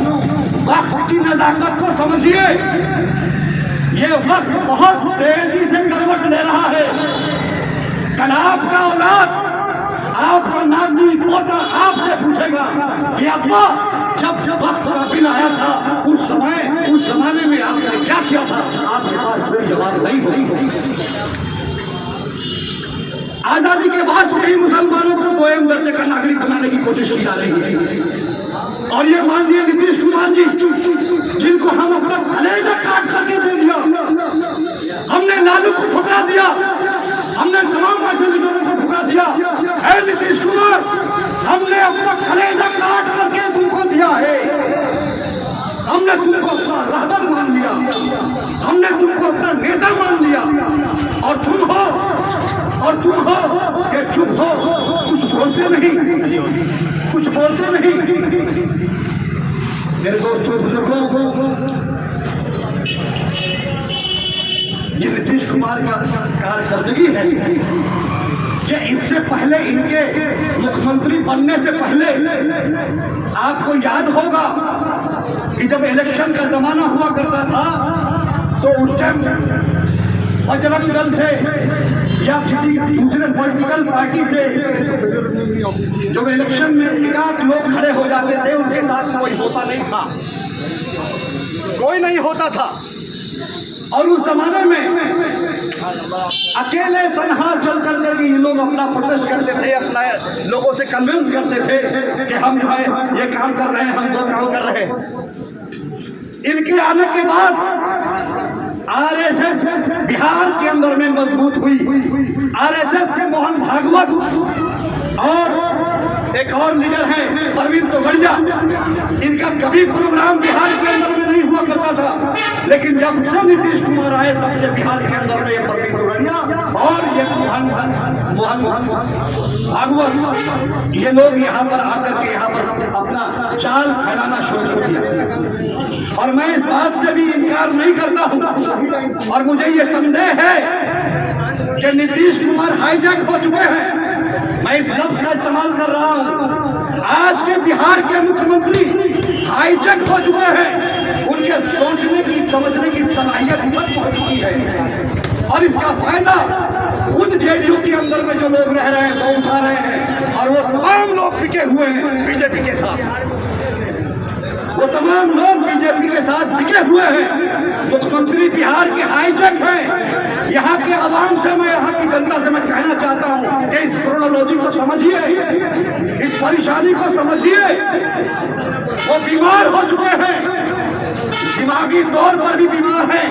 वक्त की नजाकत को समझिए। ये वक्त बहुत तेजी से करवट ले रहा है। कल आपका औलाद, आपका नाती पोता आपसे पूछेगा कि अब्बा जब वक्त का दिन आया था उस जमाने में आपने क्या किया था, आपके पास कोई जवाब नहीं होगी। आजादी के बाद से ही मुसलमानों को दोयम दर्जे का नागरिक बनाने की कोशिश की जा रही है। और ये माननीय नीतीश कुमार जी, जिनको हम अपना कलेजा काट करके दे दिया, हमने लालू को ठुकरा दिया, हमने तमाम फैसिलिटियों को ठुकरा दिया। है नीतीश कुमार, हमने अपना कलेजा काट करके तुमको दिया है। हमने तुमको अपना रहबर मान लिया, हमने तुमको अपना नेता मान लिया और तुम हो कि चुप हो, कुछ बोलते नहीं, कुछ बोलते नहीं। मेरे दोस्तों, बुजुर्गों, ये नीतीश कुमार का कारकर्दगी है कि इससे पहले, इनके मुख्यमंत्री बनने से पहले, आपको याद होगा कि जब इलेक्शन का जमाना हुआ करता था तो उस टाइम बजरंग दल से या किसी दूसरे पॉलिटिकल पार्टी से जब इलेक्शन में एकाध लोग खड़े हो जाते थे, उनके साथ कोई होता नहीं था, कोई नहीं होता था। और उस जमाने में अकेले तनहा चल कर ये लोग अपना प्रोटेस्ट करते थे, अपना लोगों से कन्विंस करते थे कि हम जो है ये काम कर रहे हैं, हम वो काम कर रहे हैं। इनके आने के बाद आरएसएस बिहार के अंदर में मजबूत हुई। आरएसएस के मोहन भागवत और एक और लीडर है प्रवीण तोगड़िया, इनका कभी प्रोग्राम बिहार के अंदर में नहीं हुआ करता था, लेकिन जब से नीतीश कुमार आए तब से बिहार के अंदर में ये प्रवीण तोगड़िया और ये मोहन भागवत, ये लोग यहाँ पर आकर के यहाँ पर अपना चाल फैलाना शुरू कर दिया। और मैं इस बात से भी इनकार नहीं करता हूँ और मुझे ये संदेह है कि नीतीश कुमार हाईजैक हो चुके हैं। मैं इस लफ्ज का इस्तेमाल कर रहा हूँ। आज के बिहार के मुख्यमंत्री हाईजैक हो चुके हैं, उनके सोचने की, समझने की सलाहियत खत्म हो चुकी है और इसका फायदा खुद जेडीयू के अंदर में जो लोग रह रहे हैं वो उठा रहे हैं और वो तमाम लोग बिके हुए हैं बीजेपी के साथ। वो तमाम लोग बीजेपी के साथ बिके हुए हैं। मुख्यमंत्री बिहार के हाईजैक हैं। यहाँ के आवाम से, मैं यहाँ की जनता से मैं कहना चाहता हूँ कि इस क्रोनोलॉजी को समझिए, इस परेशानी को समझिए। वो बीमार हो चुके हैं, दिमागी तौर पर भी बीमार है,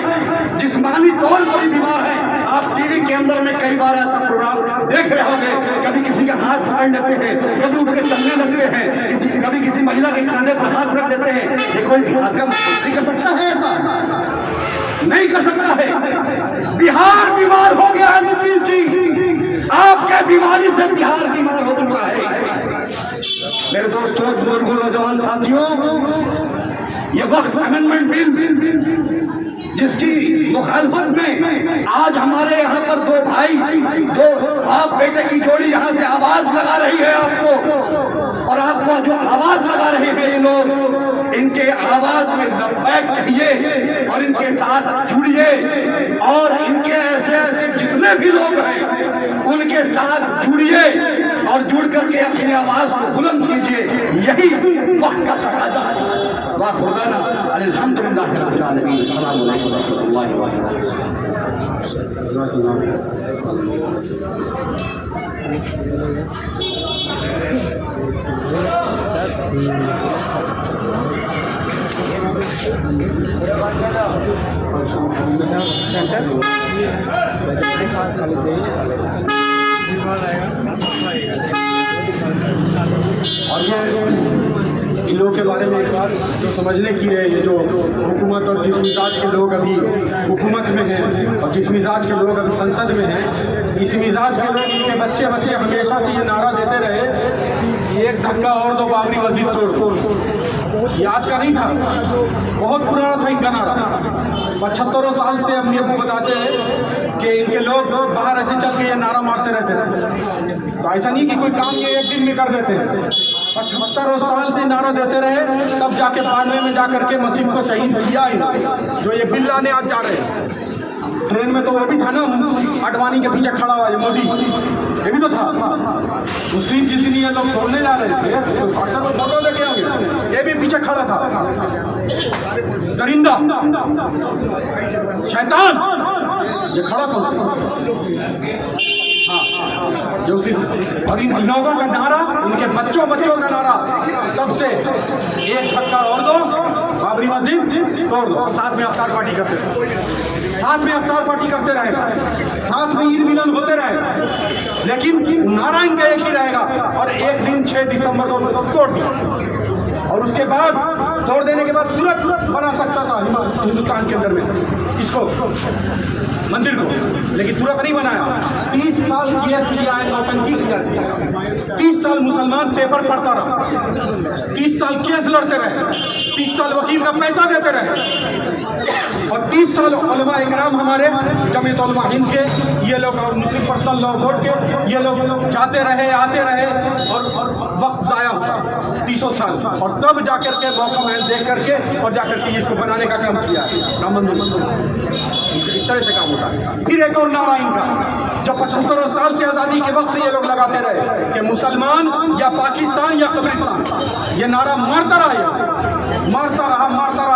जिस्मानी तौर पर भी बीमार है। आप टीवी के अंदर में कई बार ऐसा प्रोग्राम देख रहे होंगे, कभी किसी का हाथ पकड़ लेते हैं, कभी उनके चलने लगते हैं, कभी किसी महिला के कंधे पर हाथ रख देते हैं। ये कोई बिहार का मुख्यमंत्री कर सकता है? ऐसा नहीं कर सकता है। बिहार बीमार हो गया है नीतीश जी, आपके बीमारी से बिहार बीमार हो चुका है। मेरे दोस्तों, बुजुर्गों, नौजवान साथियों, ये वक्त अमेंडमेंट बिल जिसकी मुखालफत में आज हमारे यहाँ पर दो भाई, दो बाप बेटे की जोड़ी यहाँ से आवाज लगा रही है आपको, और आपको जो आवाज लगा रहे हैं ये लोग, इनके आवाज में लबैक कहिए और इनके साथ जुड़िए और इनके ऐसे ऐसे जितने भी लोग हैं उनके साथ जुड़िए और जुड़ करके अपनी आवाज को बुलंद कीजिए। यही वक्त का तकाजा है। व खुदाना अल्हम्दुलिल्लाह रब्बिल आलमीन। अस्सलामु अलैकुम व रहमतुल्लाहि व और ये इन लोगों के बारे में एक बात जो समझने की है, ये जो हुकूमत और जिस मिजाज के लोग अभी हुकूमत में हैं और जिस मिजाज के लोग अभी संसद में हैं, इस मिजाज के लोग, इनके बच्चे हमेशा से ये नारा देते रहे कि एक धक्का और दो बाबरी मस्जिद तोड़। ये आज का नहीं था, बहुत पुराना था इनका नारा। 75 साल से अपने अबू बताते हैं कि इनके लोग बाहर ऐसे चल के ये नारा मारते रहते थे। तो ऐसा नहीं कि कोई काम ये एक दिन में कर देते हैं, 75 साल से नारा देते रहे, तब जाके 92 में जाकर के मस्जिद को शहीद किया इन्होंने। जो ये बिल लाने आज जा रहे हैं, ट्रेन में तो वो भी था ना, आडवाणी के पीछे खड़ा हुआ ये मोदी, ये भी तो था। मुस्लिम जिस दिन ये लोग तोड़ने जा रहे थे, तो अक्सर वो फोटो लेके आए, ये भी पीछे खड़ा था। दरिंदा, शैतान, ये खड़ा था। जो और इन लोगों का नारा, उनके बच्चों का नारा, तब से एक धक्का और दो बाबरी मस्जिद तोड़ दो। और साथ में अफ्तार पार्टी करते रहे, साथ में अफ्तार पार्टी करते रहेगा, साथ में ईद मिलन होते रहेगा, लेकिन नारा इनका एक ही रहेगा। और एक दिन 6 दिसंबर को तोड़ दिया, और उसके बाद तोड़ देने के बाद तुरंत बना सकता था हिंदुस्तान के अंदर में इसको, मंदिर को, लेकिन तुरंत नहीं बनाया। 30 साल केस किया है, नौटंकी किया, 30 साल मुसलमान पेपर पढ़ता रहा, 30 साल केस लड़ते रहे, 30 साल वकील का पैसा देते रहे, और 30 साल उलमा इकराम हमारे जमीयत उलमा हिंद के ये लोग और मुस्लिम पर्सनल लॉ बोर्ड के ये लोग जाते रहे, आते रहे, और वक्त ज़ाया 30 साल, और तब जाकर के मौका महल देख करके और जाकर के इसको बनाने का काम किया है। इस तरह से काम होता है। फिर एक और नारा इनका, जब 75 साल से आज़ादी के वक्त से ये लोग लगाते रहे कि मुसलमान या पाकिस्तान या कब्रिस्तान, ये नारा मारता रहा,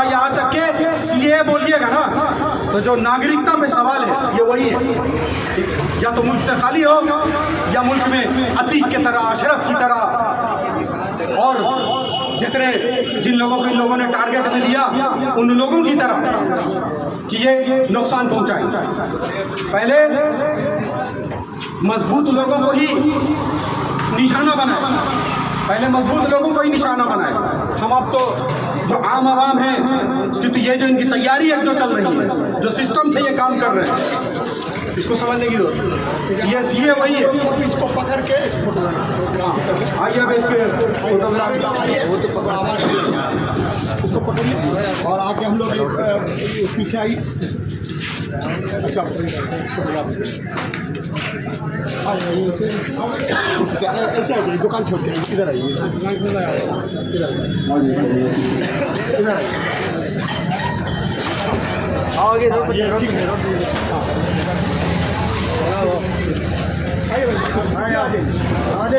यहाँ तक के सीए बोलिएगा ना, तो जो नागरिकता में सवाल है ये वही है, या तो मुल्क से खाली हो, या मुल्क में अतीक की तरह, अशरफ की तरह, और जितने जिन लोगों को इन लोगों ने टारगेट में लिया उन लोगों की तरह कि ये नुकसान पहुंचाए। पहले मजबूत लोगों को ही निशाना बनाए, हम अब तो जो आम आवाम है, तो ये जो इनकी तैयारी है जो चल रही है, जो सिस्टम से ये काम कर रहे हैं, इसको समझने की जरूरत है। ये वही है, सब इसको पकड़ के आइए अब एक फोटोग्राफ उसको पकड़िए और आके हम लोग पीछे आई। अच्छा फोटोग्राफ ऐसे आइए, दुकान छोड़ के इधर आइए, इधर आइए, ठीक है।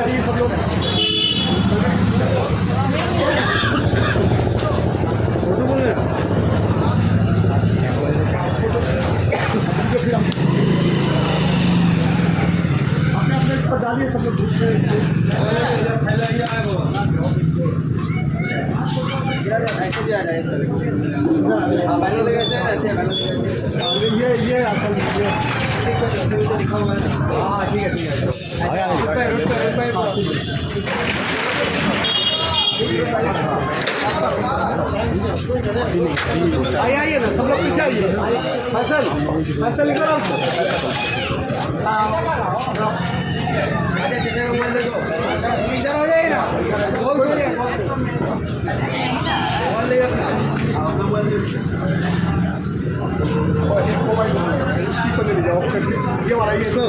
आइए सब लोग अपने इस पर डालिए सब लोग। ये असल हाँ ठीक है आइए ना सब लोग पीछे आइए। फैसल इधर आओ। इधर हो जाइए ना। ये वाला इसको